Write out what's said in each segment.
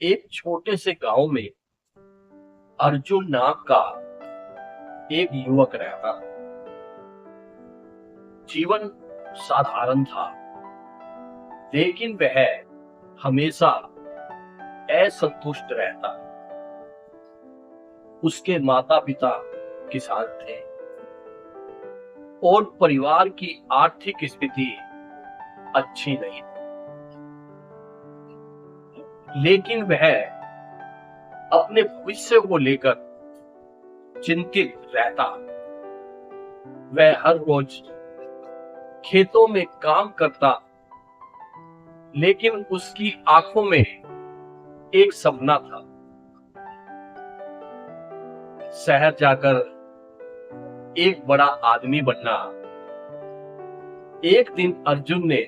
एक छोटे से गांव में अर्जुन नाम का एक युवक रहता। जीवन साधारण था, लेकिन वह हमेशा असंतुष्ट रहता। उसके माता पिता किसान थे और परिवार की आर्थिक स्थिति अच्छी नहीं थी, लेकिन वह अपने भविष्य को लेकर चिंतित रहता। वह हर रोज खेतों में काम करता, लेकिन उसकी आंखों में एक सपना था, शहर जाकर एक बड़ा आदमी बनना। एक दिन अर्जुन ने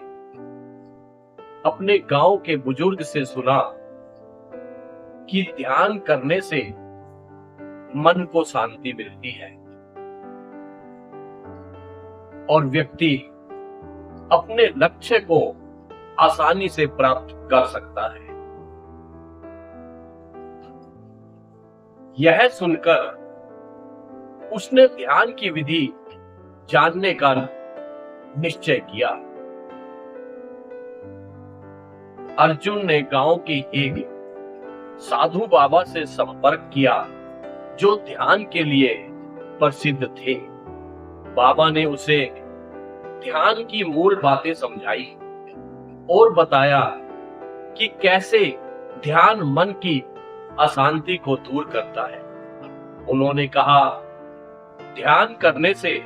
अपने गांव के बुजुर्ग से सुना कि ध्यान करने से मन को शांति मिलती है और व्यक्ति अपने लक्ष्य को आसानी से प्राप्त कर सकता है। यह सुनकर उसने ध्यान की विधि जानने का निश्चय किया। अर्जुन ने गांव के एक साधु बाबा से संपर्क किया जो ध्यान के लिए प्रसिद्ध थे। बाबा ने उसे ध्यान की मूल बातें समझाई और बताया कि कैसे ध्यान मन की अशांति को दूर करता है। उन्होंने कहा, ध्यान करने से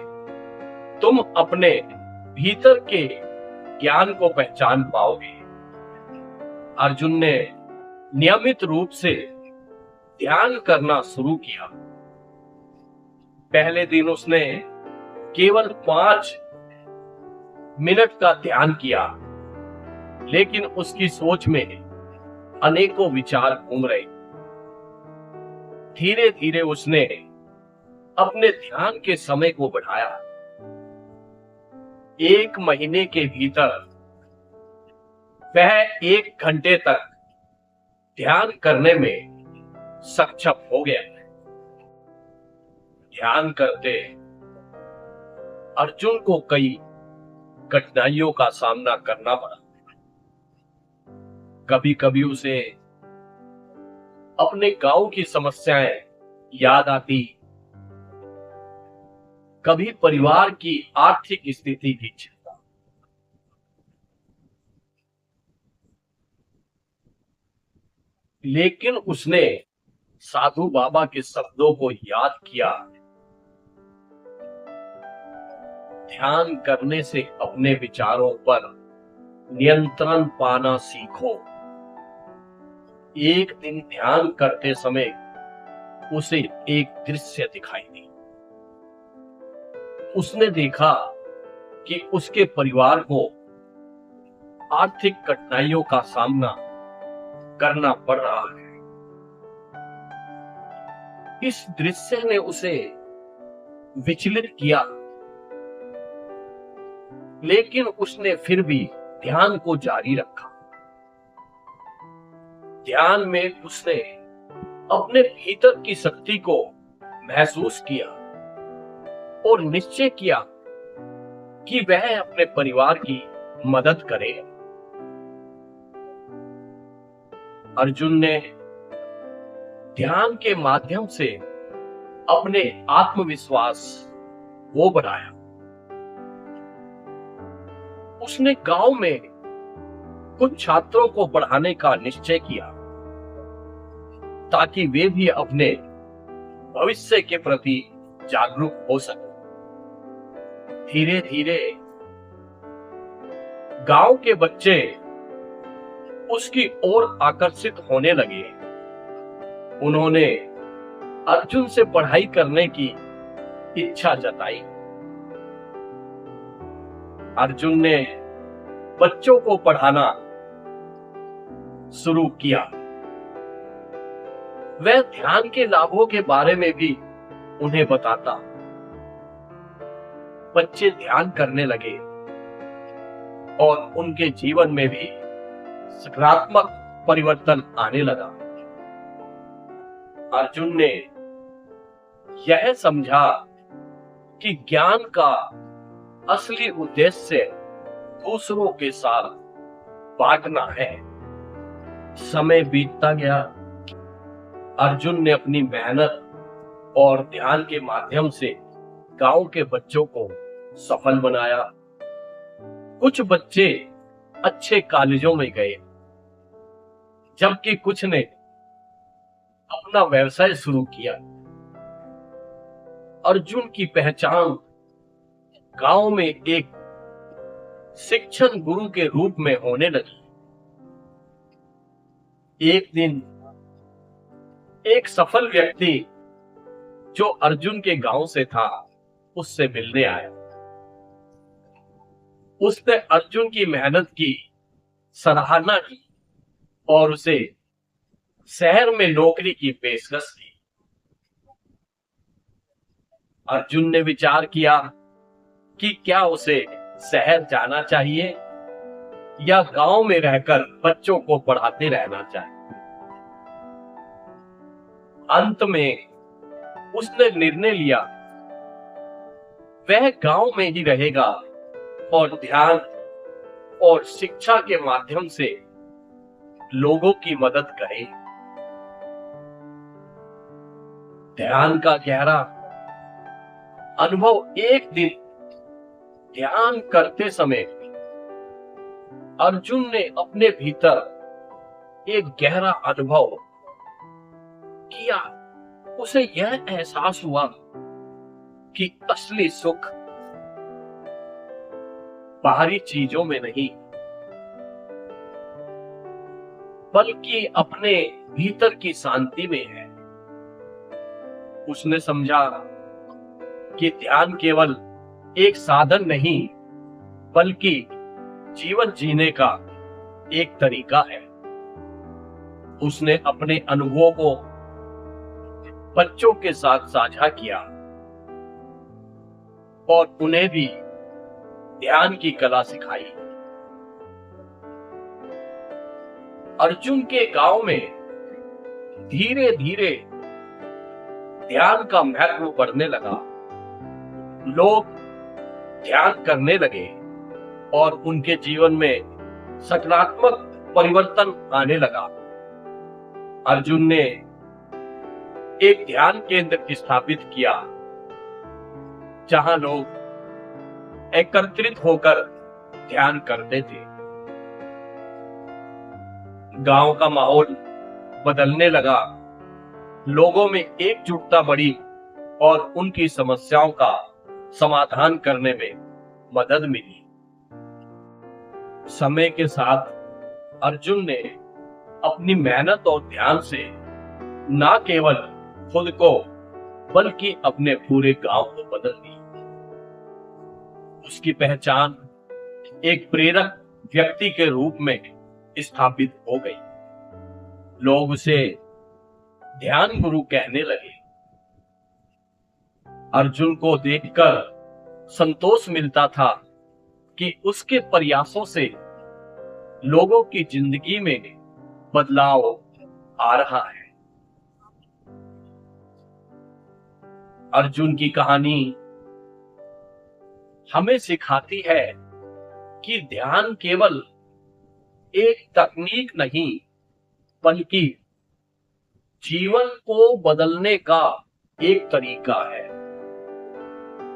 तुम अपने भीतर के ज्ञान को पहचान पाओगे। अर्जुन ने नियमित रूप से ध्यान करना शुरू किया। पहले दिन उसने केवल 5 मिनट का ध्यान किया, लेकिन उसकी सोच में अनेकों विचार घूम रहे। धीरे धीरे उसने अपने ध्यान के समय को बढ़ाया। 1 महीने के भीतर वह 1 घंटे तक ध्यान करने में सक्षम हो गया। ध्यान करते अर्जुन को कई कठिनाइयों का सामना करना पड़ा। कभी कभी उसे अपने गांव की समस्याएं याद आती, कभी परिवार की आर्थिक स्थिति की चिंता। लेकिन उसने साधु बाबा के शब्दों को याद किया, ध्यान करने से अपने विचारों पर नियंत्रण पाना सीखो। एक दिन ध्यान करते समय उसे एक दृश्य दिखाई दी। उसने देखा कि उसके परिवार को आर्थिक कठिनाइयों का सामना करना पड़ रहा है। इस दृश्य ने उसे विचलित किया, लेकिन उसने फिर भी ध्यान को जारी रखा। ध्यान में उसने अपने भीतर की शक्ति को महसूस किया और निश्चय किया कि वह अपने परिवार की मदद करेगा। अर्जुन ने ध्यान के माध्यम से अपने आत्मविश्वास को बढ़ाया। उसने गांव में कुछ छात्रों को पढ़ाने का निश्चय किया ताकि वे भी अपने भविष्य के प्रति जागरूक हो सके। धीरे धीरे गांव के बच्चे उसकी ओर आकर्षित होने लगे। उन्होंने अर्जुन से पढ़ाई करने की इच्छा जताई। अर्जुन ने बच्चों को पढ़ाना शुरू किया। वह ध्यान के लाभों के बारे में भी उन्हें बताता। बच्चे ध्यान करने लगे और उनके जीवन में भी सकारात्मक परिवर्तन आने लगा। अर्जुन ने यह समझा कि ज्ञान का असली उद्देश्य दूसरों के साथ बांटना है। समय बीतता गया। अर्जुन ने अपनी मेहनत और ध्यान के माध्यम से गांव के बच्चों को सफल बनाया। कुछ बच्चे अच्छे कॉलेजों में गए, जबकि कुछ ने अपना व्यवसाय शुरू किया। अर्जुन की पहचान गांव में एक शिक्षण गुरु के रूप में होने लगी। एक दिन एक सफल व्यक्ति जो अर्जुन के गांव से था, उससे मिलने आया। उसने अर्जुन की मेहनत की सराहना की और उसे शहर में नौकरी की पेशकश की। अर्जुन ने विचार किया कि क्या उसे शहर जाना चाहिए या गांव में रहकर बच्चों को पढ़ाते रहना चाहिए। अंत में उसने निर्णय लिया वह गांव में ही रहेगा और ध्यान और शिक्षा के माध्यम से लोगों की मदद करे। ध्यान का गहरा अनुभव। एक दिन ध्यान करते समय अर्जुन ने अपने भीतर एक गहरा अनुभव किया। उसे यह एहसास हुआ कि असली सुख बाहरी चीजों में नहीं, बल्कि अपने भीतर की शांति में है। उसने समझा कि ध्यान केवल एक साधन नहीं, बल्कि जीवन जीने का एक तरीका है। उसने अपने अनुभवों को बच्चों के साथ साझा किया और उन्हें भी ध्यान की कला सिखाई। अर्जुन के गांव में धीरे धीरे ध्यान का महत्व बढ़ने लगा। लोग ध्यान करने लगे और उनके जीवन में सकारात्मक परिवर्तन आने लगा। अर्जुन ने एक ध्यान केंद्र स्थापित किया जहां लोग एकत्रित होकर ध्यान करते थे। गांव का माहौल बदलने लगा। लोगों में एकजुटता बढ़ी और उनकी समस्याओं का समाधान करने में मदद मिली। समय के साथ अर्जुन ने अपनी मेहनत और ध्यान से न केवल खुद को बल्कि अपने पूरे गांव को बदल दी। उसकी पहचान एक प्रेरक व्यक्ति के रूप में स्थापित हो गई। लोग उसे ध्यान गुरु कहने लगे। अर्जुन को देखकर संतोष मिलता था कि उसके प्रयासों से लोगों की जिंदगी में बदलाव आ रहा है। अर्जुन की कहानी हमें सिखाती है कि ध्यान केवल एक तकनीक नहीं, बल्कि जीवन को बदलने का एक तरीका है।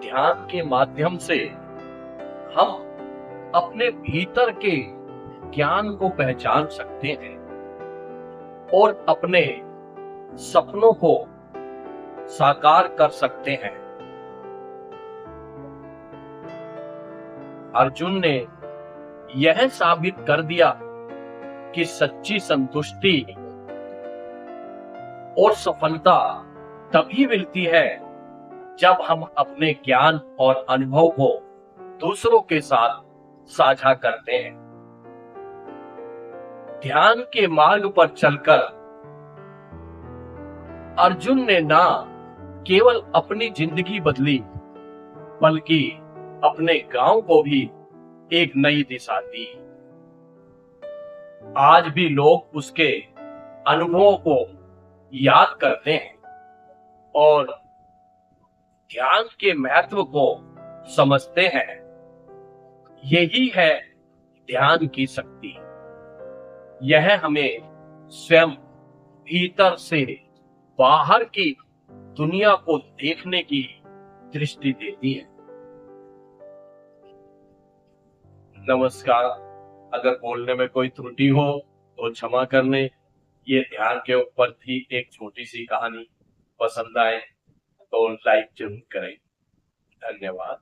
ध्यान के माध्यम से हम अपने भीतर के ज्ञान को पहचान सकते हैं और अपने सपनों को साकार कर सकते हैं। अर्जुन ने यह साबित कर दिया कि सच्ची संतुष्टि और सफलता तभी मिलती है जब हम अपने ज्ञान और अनुभव को दूसरों के साथ साझा करते हैं। ध्यान के मार्ग पर चलकर अर्जुन ने ना केवल अपनी जिंदगी बदली, बल्कि अपने गांव को भी एक नई दिशा दी। आज भी लोग उसके अनुभवों को याद करते हैं और ध्यान के महत्व को समझते हैं। यही है ध्यान की शक्ति। यह हमें स्वयं भीतर से बाहर की दुनिया को देखने की दृष्टि देती है। नमस्कार। अगर बोलने में कोई त्रुटि हो तो क्षमा करने। ये ध्यान के ऊपर थी एक छोटी सी कहानी। पसंद आए तो लाइक जरूर करें। धन्यवाद।